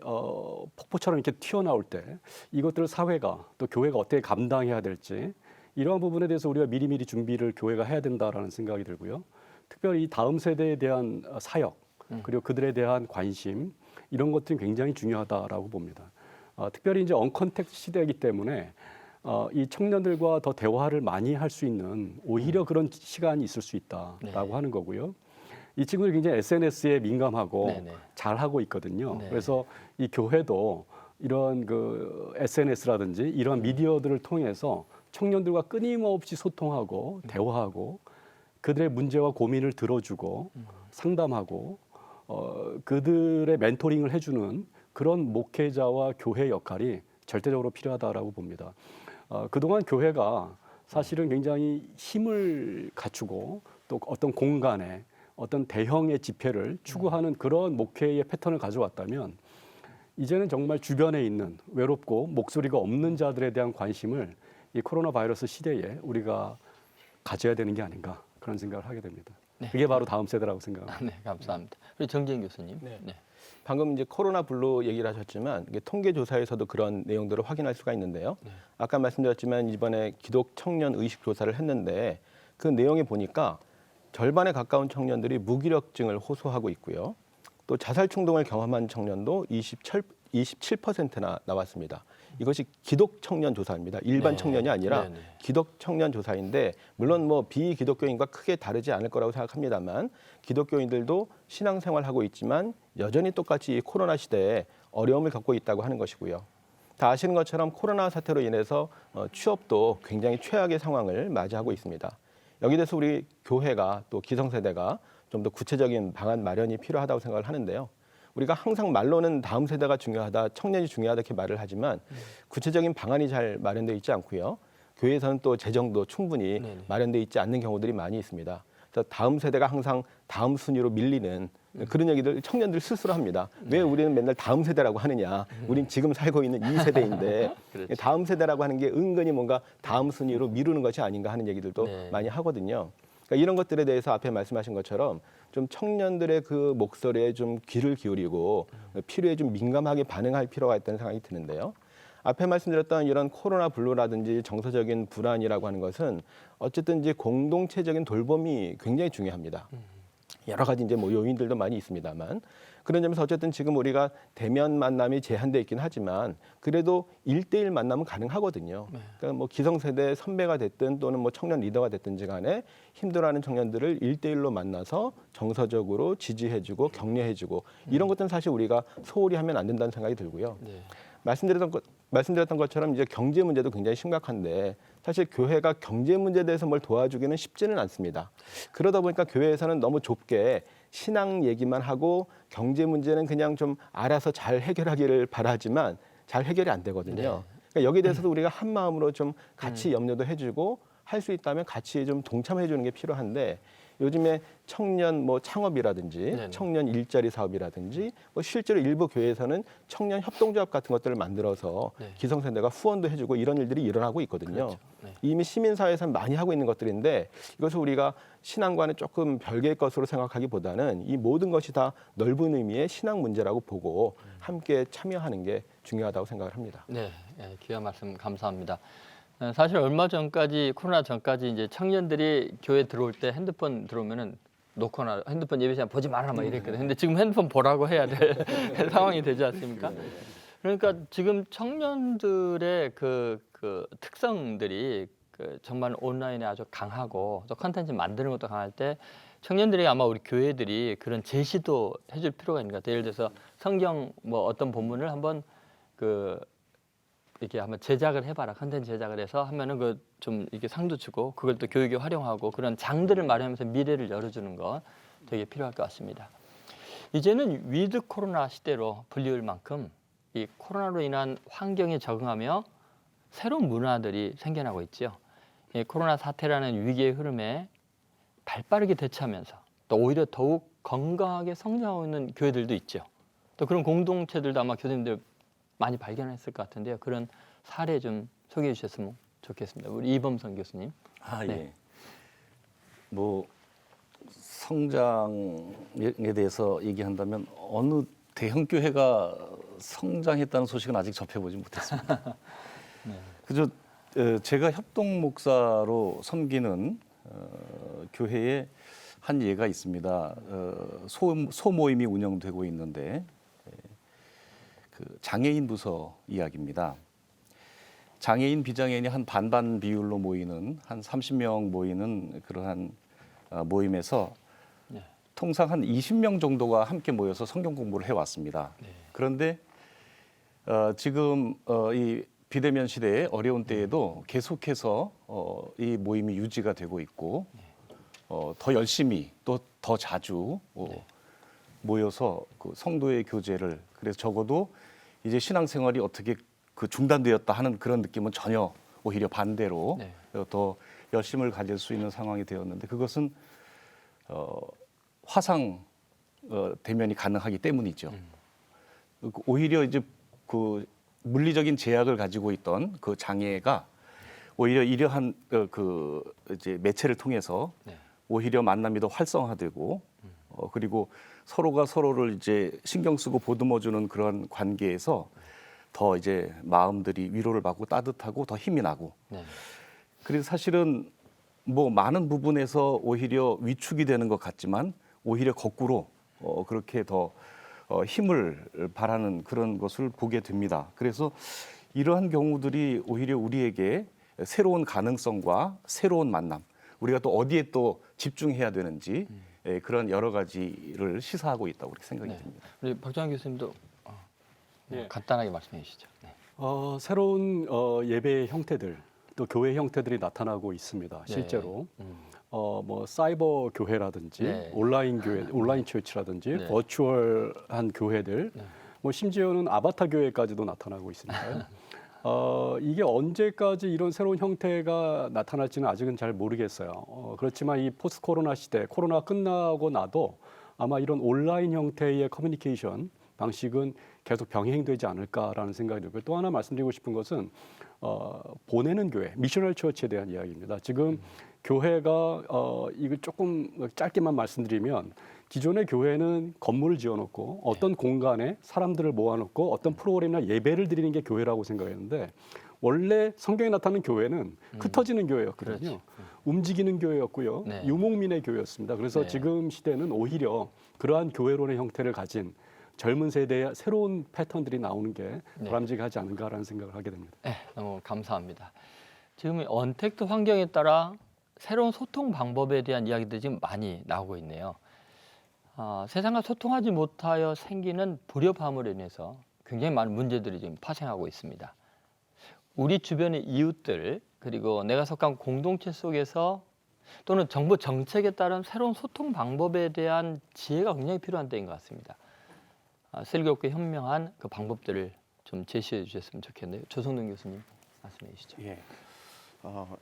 G: 폭포처럼 이렇게 튀어나올 때 이것들을 사회가 또 교회가 어떻게 감당해야 될지 이러한 부분에 대해서 우리가 미리미리 준비를 교회가 해야 된다라는 생각이 들고요. 특별히 이 다음 세대에 대한 사역 그리고 그들에 대한 관심 이런 것들이 굉장히 중요하다라고 봅니다. 특별히 이제 언컨택트 시대이기 때문에 이 청년들과 더 대화를 많이 할 수 있는 오히려 그런 시간이 있을 수 있다라고 하는 거고요. 이 친구들이 굉장히 SNS에 민감하고
C: 네네.
G: 잘 하고 있거든요.
C: 네.
G: 그래서 이 교회도 이런 그 SNS라든지 이런 미디어들을 통해서 청년들과 끊임없이 소통하고 대화하고 그들의 문제와 고민을 들어주고 상담하고 그들의 멘토링을 해주는 그런 목회자와 교회 역할이 절대적으로 필요하다라고 봅니다. 그동안 교회가 사실은 굉장히 힘을 갖추고 또 어떤 공간에 어떤 대형의 집회를 추구하는 그런 목회의 패턴을 가져왔다면 이제는 정말 주변에 있는 외롭고 목소리가 없는 자들에 대한 관심을 이 코로나 바이러스 시대에 우리가 가져야 되는 게 아닌가 그런 생각을 하게 됩니다.
C: 네.
G: 그게 바로 다음 세대라고 생각합니다.
C: 네, 감사합니다. 그리고 정재인 교수님.
F: 네.
C: 네.
F: 방금 이제 코로나 블루 얘기를 하셨지만 이게 통계 조사에서도 그런 내용들을 확인할 수가 있는데요. 아까 말씀드렸지만 이번에 기독 청년 의식 조사를 했는데 그 내용에 보니까 절반에 가까운 청년들이 무기력증을 호소하고 있고요. 또 자살 충동을 경험한 청년도 27%나 나왔습니다. 이것이 기독 청년 조사입니다. 일반
C: 네.
F: 청년이 아니라
C: 네, 네.
F: 기독 청년 조사인데 물론 뭐 비기독교인과 크게 다르지 않을 거라고 생각합니다만 기독교인들도 신앙생활하고 있지만 여전히 똑같이 이 코로나 시대에 어려움을 겪고 있다고 하는 것이고요. 다 아시는 것처럼 코로나 사태로 인해서 취업도 굉장히 최악의 상황을 맞이하고 있습니다. 여기 대해서 우리 교회가 또 기성세대가 좀 더 구체적인 방안 마련이 필요하다고 생각을 하는데요. 우리가 항상 말로는 다음 세대가 중요하다, 청년이 중요하다 이렇게 말을 하지만 구체적인 방안이 잘 마련되어 있지 않고요. 교회에서는 또 재정도 충분히
C: 네네.
F: 마련되어 있지 않는 경우들이 많이 있습니다. 그래서 다음 세대가 항상 다음 순위로 밀리는 그런 얘기들 청년들 스스로 합니다. 왜 우리는 맨날 다음 세대라고 하느냐. 우린 지금 살고 있는 이 세대인데
C: 그렇죠.
F: 다음 세대라고 하는 게 은근히 뭔가 다음 순위로 미루는 것이 아닌가 하는 얘기들도
C: 네.
F: 많이 하거든요. 그러니까 이런 것들에 대해서 앞에 말씀하신 것처럼 좀 청년들의 그 목소리에 좀 귀를 기울이고 필요에 좀 민감하게 반응할 필요가 있다는 생각이 드는데요. 앞에 말씀드렸던 이런 코로나 블루라든지 정서적인 불안이라고 하는 것은 어쨌든 이제 공동체적인 돌봄이 굉장히 중요합니다. 여러 가지 이제 뭐 요인들도 많이 있습니다만 그런 점에서 어쨌든 지금 우리가 대면 만남이 제한돼 있긴 하지만 그래도 1대1 만남은 가능하거든요. 그러니까 뭐 기성세대 선배가 됐든 또는 뭐 청년 리더가 됐든지 간에 힘들어하는 청년들을 1대1로 만나서 정서적으로 지지해주고 격려해주고 이런 것들은 사실 우리가 소홀히 하면 안 된다는 생각이 들고요.
C: 네.
F: 말씀드렸던 것처럼 이제 경제 문제도 굉장히 심각한데 사실 교회가 경제 문제에 대해서 뭘 도와주기는 쉽지는 않습니다. 그러다 보니까 교회에서는 너무 좁게 신앙 얘기만 하고 경제 문제는 그냥 좀 알아서 잘 해결하기를 바라지만 잘 해결이 안 되거든요.
C: 네.
F: 그러니까 여기에 대해서도 우리가 한 마음으로 좀 같이 염려도 해주고 할 수 있다면 같이 좀 동참해 주는 게 필요한데 요즘에 청년 뭐 창업이라든지
C: 네네.
F: 청년 일자리 사업이라든지 뭐 실제로 일부 교회에서는 청년 협동조합 같은 것들을 만들어서
C: 네.
F: 기성세대가 후원도 해주고 이런 일들이 일어나고 있거든요.
C: 그렇죠. 네.
F: 이미 시민사회에서 많이 하고 있는 것들인데 이것을 우리가 신앙과는 조금 별개의 것으로 생각하기보다는 이 모든 것이 다 넓은 의미의 신앙 문제라고 보고 함께 참여하는 게 중요하다고 생각을 합니다.
C: 네, 귀한 말씀 감사합니다. 사실 얼마 전까지 코로나 전까지 이제 청년들이 교회 들어올 때 핸드폰 들어오면은 놓거나 핸드폰 예배 시간 보지 말아라 막 이랬거든요. 근데 지금 핸드폰 보라고 해야 될 상황이 되지 않습니까? 그러니까 지금 청년들의 그 특성들이 정말 온라인에 아주 강하고 또 컨텐츠 만드는 것도 강할 때 청년들이 아마 우리 교회들이 그런 제시도 해줄 필요가 있는 것 같아요. 예를 들어서 성경 뭐 어떤 본문을 한번 이렇게 한번 제작을 해봐라. 컨텐츠 제작을 해서 하면은 그 좀 이렇게 상도 주고 그걸 또 교육에 활용하고 그런 장들을 마련하면서 미래를 열어주는 것 되게 필요할 것 같습니다. 이제는 위드 코로나 시대로 불리울 만큼 이 코로나로 인한 환경에 적응하며 새로운 문화들이 생겨나고 있죠. 이 코로나 사태라는 위기의 흐름에 발빠르게 대처하면서 또 오히려 더욱 건강하게 성장하고 있는 교회들도 있죠. 또 그런 공동체들도 아마 교수님들 많이 발견했을 것 같은데요. 그런 사례 좀 소개해 주셨으면 좋겠습니다. 우리 이범선 교수님.
E: 아,
C: 네.
E: 예. 뭐 성장에 대해서 얘기한다면 어느 대형 교회가 성장했다는 소식은 아직 접해보지 못했습니다. 그저 제가 협동 목사로 섬기는 교회에 한 예가 있습니다. 소모임이 운영되고 있는데 그 장애인 부서 이야기입니다. 장애인 비장애인이 한 반반 비율로 모이는 한 30명 모이는 그러한 모임에서
C: 네.
E: 통상 한 20명 정도가 함께 모여서 성경 공부를 해왔습니다.
C: 네.
E: 그런데 지금 이 비대면 시대의 어려운 때에도 계속해서 이 모임이 유지가 되고 있고 더 열심히 또 더 자주 모여서 그 성도의 교제를 그래서 적어도 이제 신앙생활이 어떻게 그 중단되었다 하는 그런 느낌은 전혀 오히려 반대로
C: 네.
E: 더 열심을 가질 수 있는 상황이 되었는데 그것은 화상 대면이 가능하기 때문이죠. 오히려 이제 그 물리적인 제약을 가지고 있던 그 장애가 오히려 이러한 그 이제 매체를 통해서
C: 네.
E: 오히려 만남이 더 활성화되고 그리고 서로가 서로를 이제 신경 쓰고 보듬어주는 그런 관계에서 더 이제 마음들이 위로를 받고 따뜻하고 더 힘이 나고
C: 네.
E: 그래서 사실은 뭐 많은 부분에서 오히려 위축이 되는 것 같지만 오히려 거꾸로 그렇게 더 힘을 발하는 그런 것을 보게 됩니다. 그래서 이러한 경우들이 오히려 우리에게 새로운 가능성과 새로운 만남, 우리가 또 어디에 또 집중해야 되는지 그런 여러 가지를 시사하고 있다고 그렇게 생각이
C: 네.
E: 듭니다.
C: 우리 박정환 교수님도
G: 네.
C: 간단하게 말씀해 주시죠. 네.
G: 새로운 예배 형태들 또 교회 형태들이 나타나고 있습니다. 실제로 뭐 사이버 교회라든지
C: 네.
G: 온라인 교회, 온라인 처치라든지
C: 네.
G: 버추얼한 교회들,
C: 네.
G: 뭐 심지어는 아바타 교회까지도 나타나고 있으니까요. 이게 언제까지 이런 새로운 형태가 나타날지는 아직은 잘 모르겠어요. 그렇지만 이 포스트 코로나 시대, 코로나 끝나고 나도 아마 이런 온라인 형태의 커뮤니케이션 방식은 계속 병행되지 않을까라는 생각이 들고요. 또 하나 말씀드리고 싶은 것은 보내는 교회, 미셔널 처치에 대한 이야기입니다. 지금 교회가 이거 조금 짧게만 말씀드리면 기존의 교회는 건물을 지어놓고 어떤 공간에 사람들을 모아놓고 어떤 프로그램이나 예배를 드리는 게 교회라고 생각했는데 원래 성경에 나타나는 교회는 흩어지는 교회였거든요.
C: 그렇지.
G: 움직이는 교회였고요.
C: 네.
G: 유목민의 교회였습니다. 그래서
C: 네.
G: 지금 시대는 오히려 그러한 교회론의 형태를 가진 젊은 세대의 새로운 패턴들이 나오는 게
C: 네.
G: 바람직하지 않은가라는 생각을 하게 됩니다.
C: 네, 너무 감사합니다. 지금 언택트 환경에 따라 새로운 소통 방법에 대한 이야기들이 지금 많이 나오고 있네요. 세상과 소통하지 못하여 생기는 불협화음으로 인해서 굉장히 많은 문제들이 지금 파생하고 있습니다. 우리 주변의 이웃들 그리고 내가 속한 공동체 속에서 또는 정부 정책에 따른 새로운 소통 방법에 대한 지혜가 굉장히 필요한 때인 것 같습니다. 슬기롭게 현명한 그 방법들을 좀 제시해 주셨으면 좋겠네요. 조성동 교수님 말씀해 주시죠.
D: 예.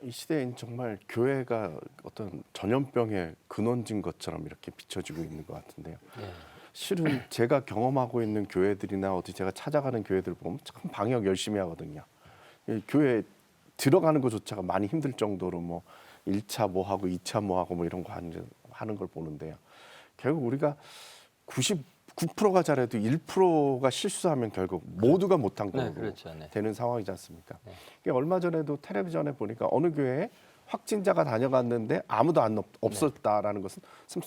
D: 이 시대엔 정말 교회가 어떤 전염병의 근원진 것처럼 이렇게 비춰지고 있는 것 같은데요.
C: 네.
D: 실은 제가 경험하고 있는 교회들이나 어디 제가 찾아가는 교회들 보면 참 방역 열심히 하거든요. 교회 들어가는 것조차가 많이 힘들 정도로 뭐 1차 뭐 하고 2차 뭐 하고 뭐 이런 거 하는 걸 보는데요. 결국 우리가 99%가 잘해도 1%가 실수하면 결국 모두가 못한 거로
C: 그렇죠. 네.
D: 되는 상황이지 않습니까?
C: 네.
D: 그러니까 얼마 전에도 텔레비전에 보니까 어느 교회에 확진자가 다녀갔는데 아무도 없었다라는 것은 참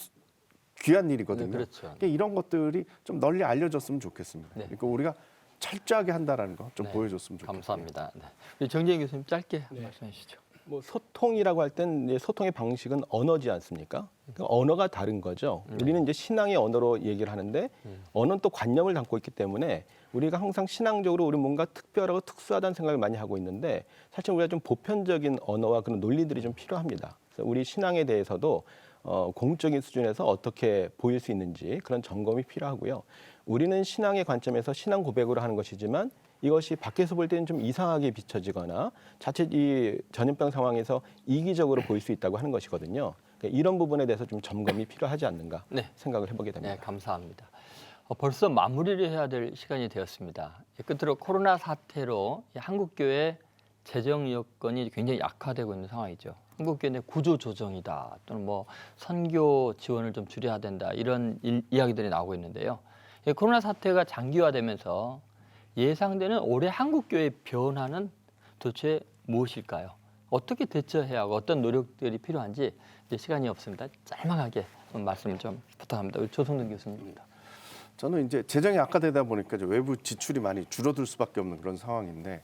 D: 귀한 일이거든요.
C: 네, 그렇죠.
D: 그러니까 이런 것들이 좀 널리 알려졌으면 좋겠습니다.
C: 네.
D: 그러니까 우리가 철저하게 한다라는 거 좀
C: 네.
D: 보여줬으면 좋겠어요.
C: 감사합니다. 네. 우리 정재인 교수님 짧게 말씀해 주시죠.
F: 뭐 소통이라고 할 땐 소통의 방식은 언어지 않습니까? 그러니까 언어가 다른 거죠. 우리는 이제 신앙의 언어로 얘기를 하는데 언어는 또 관념을 담고 있기 때문에 우리가 항상 신앙적으로 우리 뭔가 특별하고 특수하다는 생각을 많이 하고 있는데 사실 우리가 좀 보편적인 언어와 그런 논리들이 좀 필요합니다. 그래서 우리 신앙에 대해서도 공적인 수준에서 어떻게 보일 수 있는지 그런 점검이 필요하고요. 우리는 신앙의 관점에서 신앙 고백으로 하는 것이지만 이것이 밖에서 볼 때는 좀 이상하게 비춰지거나 자칫 이 전염병 상황에서 이기적으로 보일 수 있다고 하는 것이거든요. 그러니까 이런 부분에 대해서 좀 점검이 필요하지 않는가
C: 네.
F: 생각을 해보게 됩니다.
C: 네, 감사합니다. 벌써 마무리를 해야 될 시간이 되었습니다. 끝으로 코로나 사태로 이 한국교회 재정 여건이 굉장히 약화되고 있는 상황이죠. 한국교회 내 구조 조정이다 또는 뭐 선교 지원을 좀 줄여야 된다 이런 이야기들이 나오고 있는데요. 이 코로나 사태가 장기화되면서 예상되는 올해 한국교회의 변화는 도대체 무엇일까요? 어떻게 대처해야 하고 어떤 노력들이 필요한지 이제 시간이 없습니다. 짤막하게 말씀을 좀 부탁합니다. 우리 조성근 교수님입니다.
D: 저는 이제 재정이 악화되다 보니까 이제 외부 지출이 많이 줄어들 수밖에 없는 그런 상황인데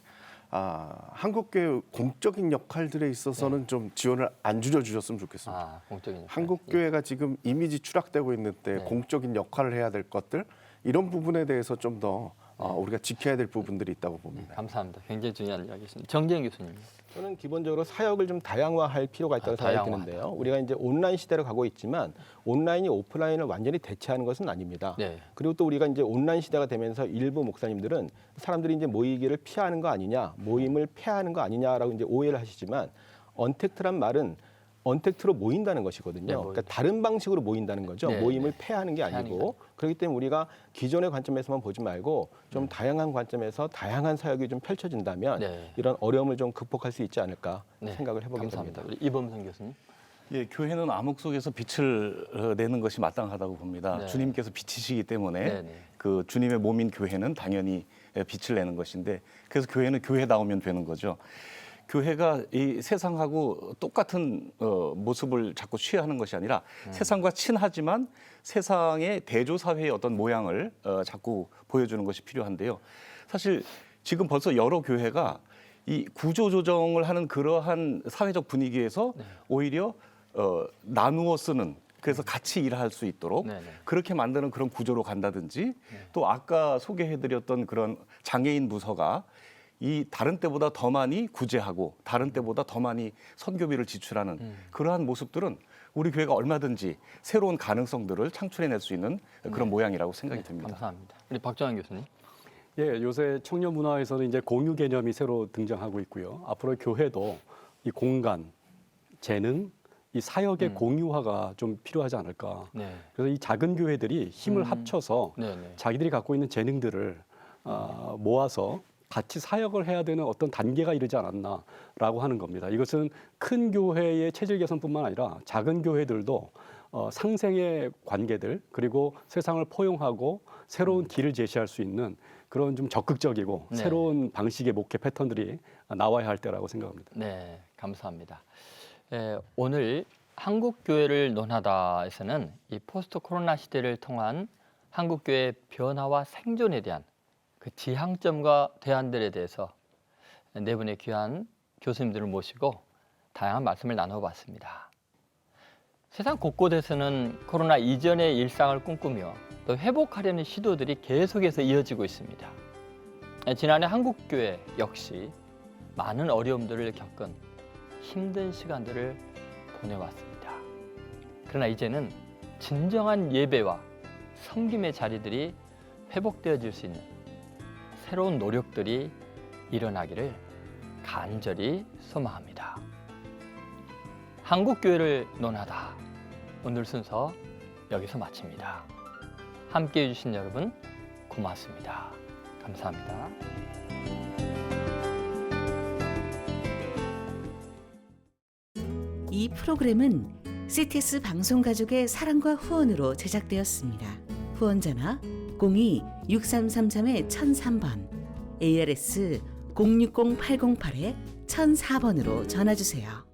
D: 한국교회 공적인 역할들에 있어서는 좀 지원을 안 줄여주셨으면 좋겠습니다.
C: 공적인 역할.
D: 한국교회가 지금 이미지 추락되고 있는 때
C: 네.
D: 공적인 역할을 해야 될 것들 이런 부분에 대해서 좀 더 우리가 지켜야 될 부분들이 있다고 봅니다.
C: 감사합니다. 굉장히 중요한 이야기였습니다. 정재영 교수님.
F: 저는 기본적으로 사역을 좀 다양화할 필요가 있다고 생각이
C: 다양화하다.
F: 드는데요. 우리가 이제 온라인 시대로 가고 있지만 온라인이 오프라인을 완전히 대체하는 것은 아닙니다.
C: 네.
F: 그리고 또 우리가 이제 온라인 시대가 되면서 일부 목사님들은 사람들이 이제 모이기를 피하는 거 아니냐, 모임을 폐하는 거 아니냐라고 이제 오해를 하시지만 언택트란 말은 언택트로 모인다는 것이거든요.
C: 네,
F: 그러니까 다른 방식으로 모인다는 거죠.
C: 네,
F: 모임을
C: 네.
F: 폐하는 게
C: 폐하는
F: 아니고 그렇기 때문에 우리가 기존의 관점에서만 보지 말고 좀 다양한 관점에서 다양한 사역이 좀 펼쳐진다면
C: 네.
F: 이런 어려움을 좀 극복할 수 있지 않을까
C: 네.
F: 생각을 해보게
C: 감사합니다.
F: 됩니다.
C: 우리 이범선 교수님.
E: 예, 교회는 암흑 속에서 빛을 내는 것이 마땅하다고 봅니다.
C: 네.
E: 주님께서 빛이시기 때문에
C: 네, 네.
E: 그 주님의 몸인 교회는 당연히 빛을 내는 것인데 그래서 교회는 교회다우면 되는 거죠. 교회가 이 세상하고 똑같은 모습을 자꾸 취하는 것이 아니라 세상과 친하지만 세상의 대조 사회의 어떤 모양을 자꾸 보여주는 것이 필요한데요. 사실 지금 벌써 여러 교회가 이 구조 조정을 하는 그러한 사회적 분위기에서 오히려 나누어 쓰는 그래서 같이 일할 수 있도록
C: 네네.
E: 그렇게 만드는 그런 구조로 간다든지 또 아까 소개해드렸던 그런 장애인 부서가 이 다른 때보다 더 많이 구제하고 다른 때보다 더 많이 선교비를 지출하는 그러한 모습들은 우리 교회가 얼마든지 새로운 가능성들을 창출해낼 수 있는 그런 모양이라고 생각이 듭니다.
C: 감사합니다. 우리 박정환 교수님.
G: 예, 요새 청년 문화에서는 이제 공유 개념이 새로 등장하고 있고요. 앞으로 교회도 이 공간, 재능, 이 사역의 공유화가 좀 필요하지 않을까.
C: 네.
G: 그래서 이 작은 교회들이 힘을 합쳐서
C: 네네.
G: 자기들이 갖고 있는 재능들을 모아서 같이 사역을 해야 되는 어떤 단계가 이르지 않았나라고 하는 겁니다. 이것은 큰 교회의 체질 개선뿐만 아니라 작은 교회들도 상생의 관계들 그리고 세상을 포용하고 새로운 길을 제시할 수 있는 그런 좀 적극적이고
C: 네.
G: 새로운 방식의 목회 패턴들이 나와야 할 때라고 생각합니다.
C: 네, 감사합니다. 오늘 한국교회를 논하다에서는 이 포스트 코로나 시대를 통한 한국교회의 변화와 생존에 대한 그 지향점과 대안들에 대해서 네 분의 귀한 교수님들을 모시고 다양한 말씀을 나눠봤습니다. 세상 곳곳에서는 코로나 이전의 일상을 꿈꾸며 또 회복하려는 시도들이 계속해서 이어지고 있습니다. 지난해 한국교회 역시 많은 어려움들을 겪은 힘든 시간들을 보내왔습니다. 그러나 이제는 진정한 예배와 섬김의 자리들이 회복되어질 수 있는 새로운 노력들이 일어나기를 간절히 소망합니다. 한국교회를 논하다. 오늘 순서 여기서 마칩니다. 함께해 주신 여러분 고맙습니다. 감사합니다.
H: 이 프로그램은 CTS 방송가족의 사랑과 후원으로 제작되었습니다. 후원전화 02-6333-1003번, ARS 060-808-1004번으로 전화주세요.